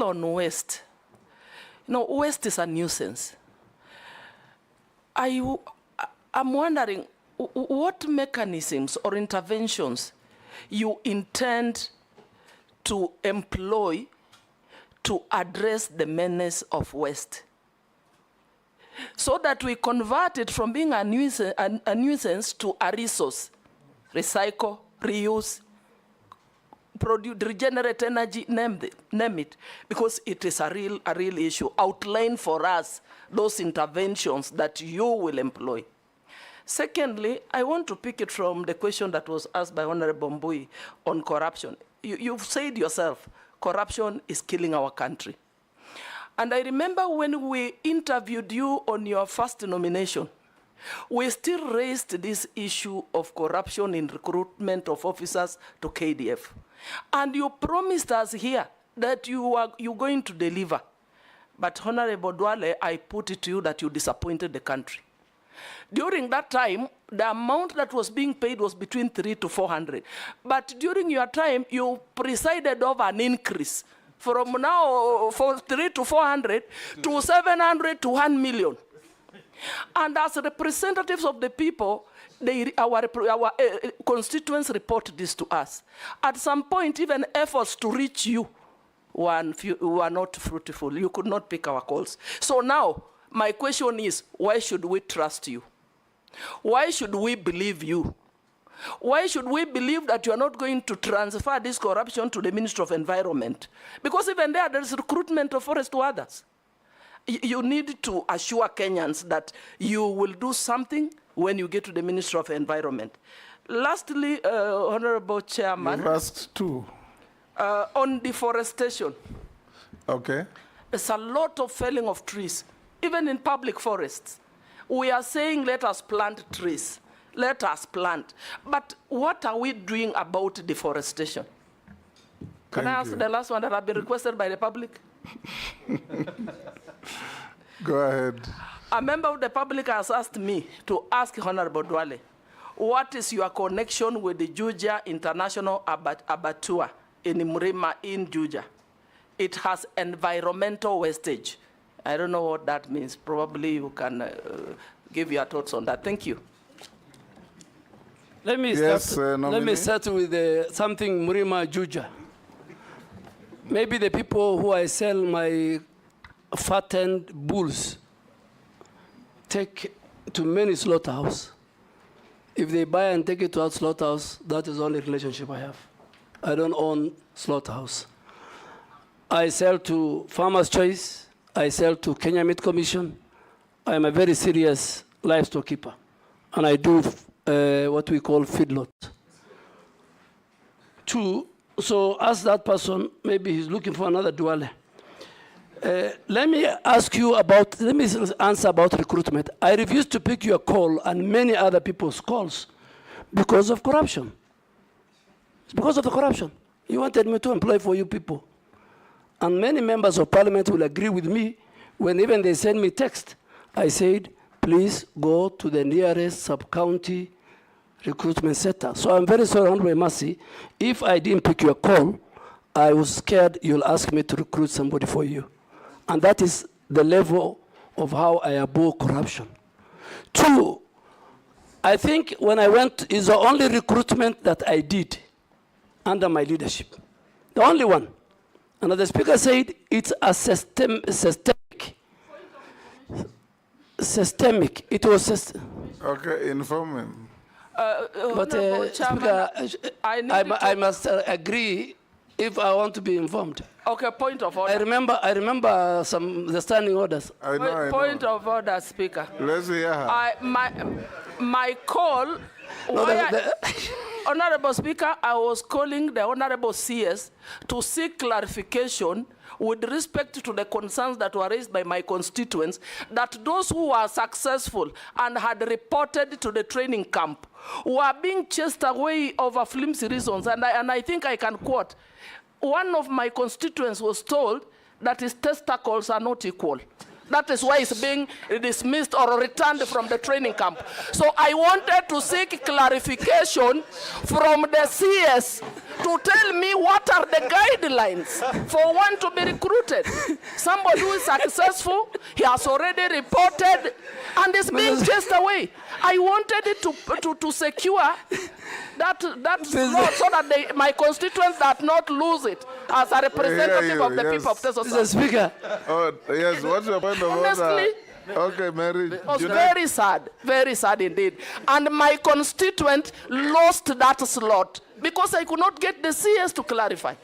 on waste. Waste is a nuisance. I'm wondering what mechanisms or interventions you intend to employ to address the menace of waste, so that we convert it from being a nuisance to a resource. Recycle, reuse, produce, regenerate energy, name it, because it is a real issue. Outline for us those interventions that you will employ. Secondly, I want to pick it from the question that was asked by Honorable Mbui on corruption. You've said yourself, corruption is killing our country. And I remember when we interviewed you on your first nomination, we still raised this issue of corruption in recruitment of officers to KDF. And you promised us here that you're going to deliver. But Honorable Duale, I put it to you that you disappointed the country. During that time, the amount that was being paid was between 300 to 400. But during your time, you presided over an increase from now for 300 to 400 to 700 to 1 million. And as representatives of the people, our constituents report this to us. At some point, even efforts to reach you were not fruitful. You could not pick our calls. So now, my question is, why should we trust you? Why should we believe you? Why should we believe that you are not going to transfer this corruption to the Ministry of Environment? Because even there's recruitment of forest to others. You need to assure Kenyans that you will do something when you get to the Ministry of Environment. Lastly, Honorable Chairman. You've asked two. On deforestation. Okay. There's a lot of felling of trees, even in public forests. We are saying, let us plant trees. Let us plant. But what are we doing about deforestation? Can I ask the last one that has been requested by the public? Go ahead. A member of the public has asked me to ask Honorable Duale, what is your connection with the Juja International Abattoir in Mrima in Juja? It has environmental wastage. I don't know what that means. Probably you can give your thoughts on that. Thank you. Let me start with something Mrima Juja. Maybe the people who I sell my fattened bulls take to many slaughterhouse. If they buy and take it to our slaughterhouse, that is the only relationship I have. I don't own slaughterhouse. I sell to Farmer's Choice. I sell to Kenya Meat Commission. I am a very serious livestock keeper. And I do what we call feedlot. Two, so ask that person, maybe he's looking for another Duale. Let me answer about recruitment. I refuse to pick your call and many other people's calls because of corruption. It's because of the corruption. You wanted me to employ for you people. And many members of parliament will agree with me when even they send me text. I said, please go to the nearest sub-county recruitment center. So I'm very sorry, Honorable Mercy, if I didn't pick your call, I was scared you'll ask me to recruit somebody for you. And that is the level of how I abhor corruption. Two, I think when I went, is the only recruitment that I did under my leadership. The only one. And the speaker said it's a systemic. Systemic. It was systemic. Okay, inform him. But Speaker, I must agree if I want to be informed. Okay, point of order. I remember the standing orders. I know. Point of order, Speaker. Let's hear her. My call. Honorable Speaker, I was calling the Honorable CS to seek clarification with respect to the concerns that were raised by my constituents, that those who were successful and had reported to the training camp were being chased away over flimsy reasons. And I think I can quote, one of my constituents was told that his testicles are not equal. That is why it's being dismissed or returned from the training camp. So I wanted to seek clarification from the CS to tell me what are the guidelines for one to be recruited. Somebody who is successful, he has already reported and is being chased away. I wanted it to secure that law so that my constituents do not lose it as a representative of the people of Teso South. Mr. Speaker. Oh, yes, what's your point of Honestly, order? Okay, Mary. it was very sad indeed. And my constituent lost that slot because I could not get the CS to clarify.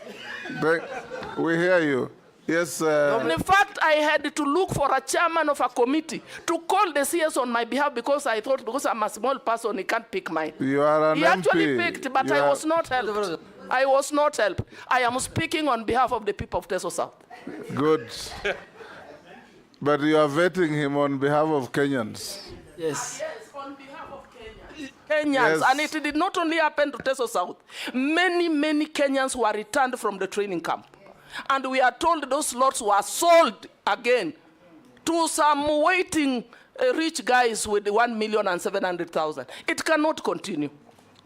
We hear you. Yes. In fact, I had to look for a chairman of a committee to call the CS on my behalf because I thought because I'm a small person, he can't pick mine. You are an He MP. actually picked, but I was not helped. I was not helped. I am speaking on behalf of the people of Teso South. Good. But you are vetting him on behalf of Kenyans. Yes. Yes, on behalf of Kenyans. Yes. And it did not only happen to Teso South. Many Kenyans were returned from the training camp. And we are told those slots were sold again to some waiting rich guys with 1,700,000. It cannot continue.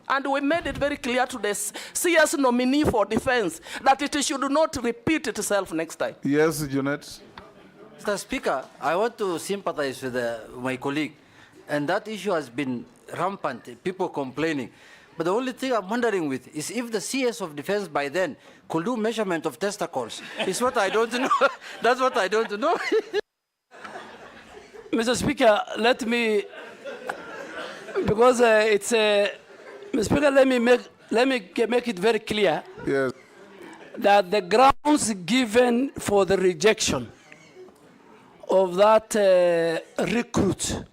And we made it very clear to the CS nominee for defense that it should not repeat itself next time. Yes, Junet. Mr. Speaker, I want to sympathize with my colleague. And that issue has been rampant, people complaining. But the only thing I'm wondering with is if the CS of Defense by then could do measurement of testicles. It's what I don't know. That's what I don't know. Mr. Speaker, let me, because it's a, Mr. Speaker, let me make it very clear. Yes. That the grounds given for the rejection of that recruit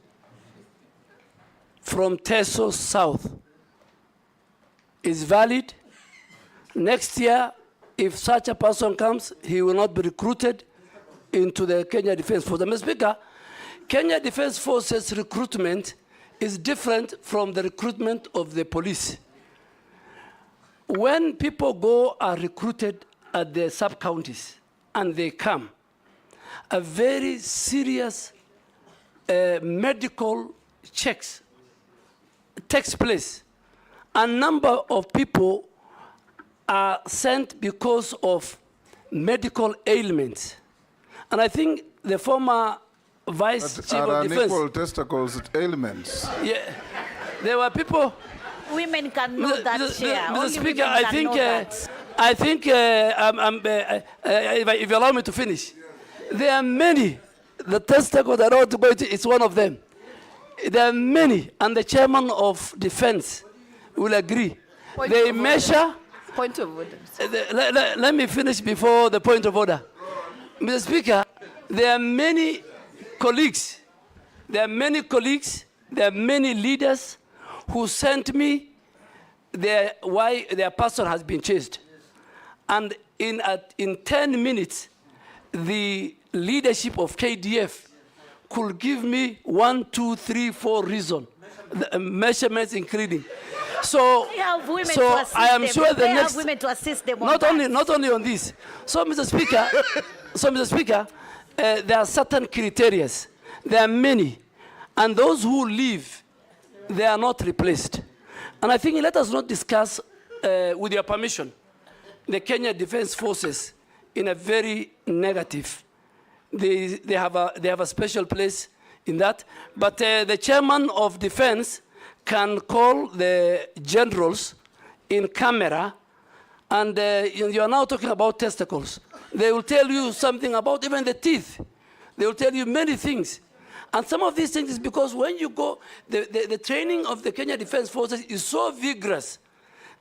from Teso South is valid. Next year, if such a person comes, he will not be recruited into the Kenya Defense Force. Mr. Speaker, Kenya Defense Forces recruitment is different from the recruitment of the police. When people go are recruited at the sub-counties and they come, a very serious medical checks takes place. A number of people are sent because of medical ailments. And I think the former Vice Chief of Defense... unequal testicles ailments. Yeah, there were people... Women can know that, Chair. Mr. Only Speaker, women can know that. If you allow me to finish, there are many. The testicle that I want to go into is one of them. There are many, and the chairman of defense will agree. They measure. Point of order. Let me finish before the point of order. Mr. Speaker, there are many colleagues. There are many leaders who sent me why their person has been chased. And in 10 minutes, the leadership of KDF could give me 1, 2, 3, 4 reasons, measurements including. So I am sure the next, women to assist them not only on this. So, Mr. Speaker, there are certain criteria. There are many, and those who leave, they are not replaced. And I think let us not discuss, with your permission, the Kenya Defense Forces in a very negative. They have a special place in that. But the chairman of defense can call the generals in camera, and you are now talking about testicles. They will tell you something about even the teeth. They will tell you many things. And some of these things is because when you go, the training of the Kenya Defense Forces is so vigorous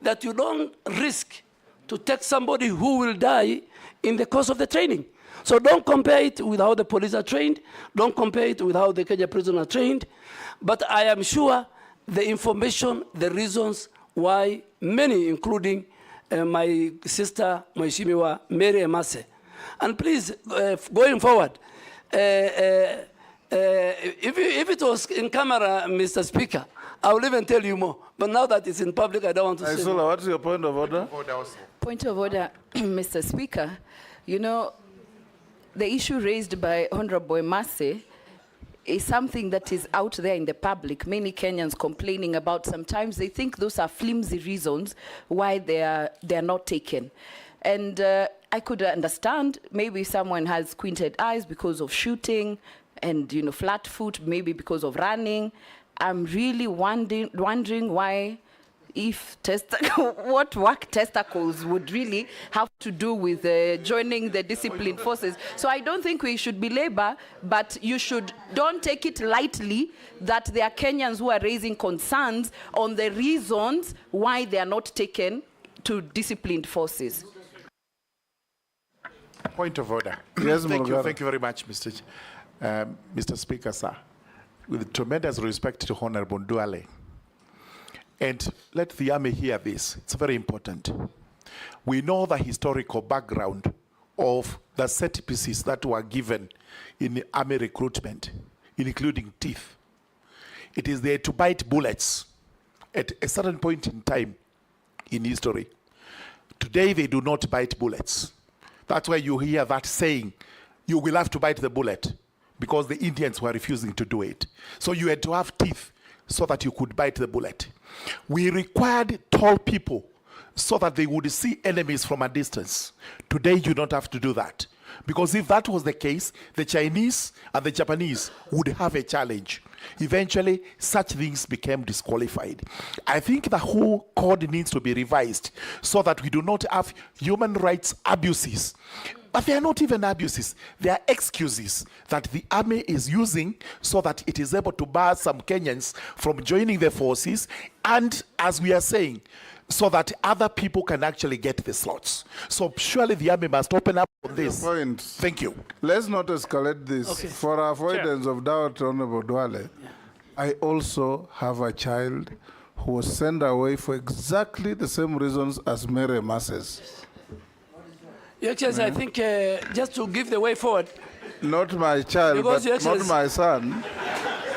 that you don't risk to take somebody who will die in the course of the training. So don't compare it with how the police are trained. Don't compare it with how the Kenya prisoners are trained. But I am sure the information, the reasons why many, including my sister, Mheshimiwa Mary Emase. And please, going forward, if it was in camera, Mr. Speaker, I will even tell you more. But now that it's in public, I don't want to say more. What's your point of order? Point of order, Mr. Speaker. You know, the issue raised by Honorable Mase is something that is out there in the public. Many Kenyans complaining about sometimes they think those are flimsy reasons why they are not taken. And I could understand maybe someone has squinted eyes because of shooting and flat foot, maybe because of running. I'm really wondering why, if what work testicles would really have to do with joining the disciplined forces. So I don't think we should belabor, but don't take it lightly that there are Kenyans who are raising concerns on the reasons why they are not taken to disciplined forces. Point of order. Yes, Thank you Mulugara. very much, Mr. Speaker, sir. With tremendous respect to Honorable Duale. And let the Army hear this. It's very important. We know the historical background of the set pieces that were given in Army recruitment, including teeth. It is there to bite bullets at a certain point in time in history. Today, they do not bite bullets. That's why you hear that saying, you will have to bite the bullet, because the Indians were refusing to do it. So you had to have teeth so that you could bite the bullet. We required tall people so that they would see enemies from a distance. Today, you don't have to do that. Because if that was the case, the Chinese and the Japanese would have a challenge. Eventually, such things became disqualified. I think the whole code needs to be revised so that we do not have human rights abuses. But they are not even abuses. They are excuses that the army is using so that it is able to bar some Kenyans from joining the forces, and, as we are saying, so that other people can actually get the slots. So surely the army must open up on this. Point. Thank you. Let's not escalate this. Okay. For avoidance of doubt, Honorable Duale, I also have a child who was sent away for exactly the same reasons as Mary Mase's. Your Excellency, I think just to give the way forward, Not my child, Because, but Your not Excellency- my son,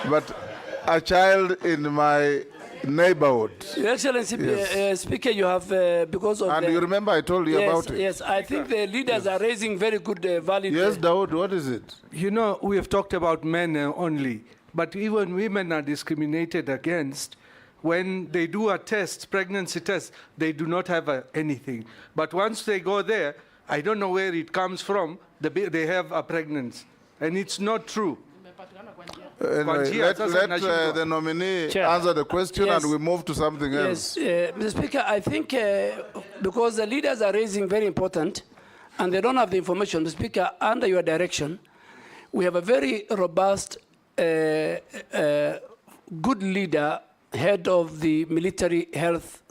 but a child in my neighborhood. Your Excellency, Yes. Speaker, you have, because of And the... you remember I told you yes, about it. yes, I think the leaders are raising very good valid... Yes, Dawood, what is it? You know, we have talked about men only, but even women are discriminated against. When they do a test, pregnancy test, they do not have anything. But once they go there, I don't know where it comes from, they have a pregnancy. And it's not true. Anyway, Njia, let sasa nashindwa. the nominee Chair. answer the question Yes. and we move to something else. Yes, Mr. Speaker, I think because the leaders are raising very important and they don't have the information, Mr. Speaker, under your direction, we have a very robust, good leader, head of the military health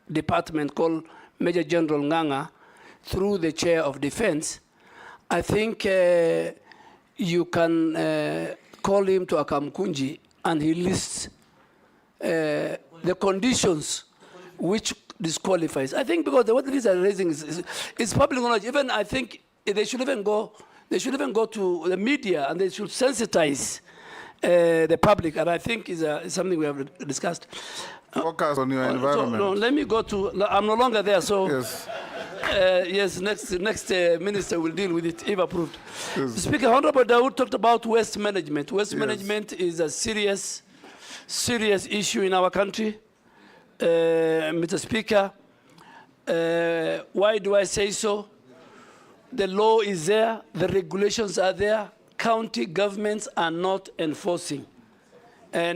department called Major General Nganga, through the chair of defense. I think you can call him to Akamkunji and he lists the conditions which disqualifies. I think because what these are raising is public knowledge. Even I think they should even go to the media and they should sensitize the public. And I think is something we have discussed. Focus on your environment. So, no, let me go to. I'm no longer there, so. Yes. Yes, next minister will deal with it if approved. Yes. Speaker, Honorable Dawood talked about waste management. Waste Yes. management is a serious issue in our country. Mr. Speaker, why do I say so? The law is there, the regulations are there, county governments are not enforcing. And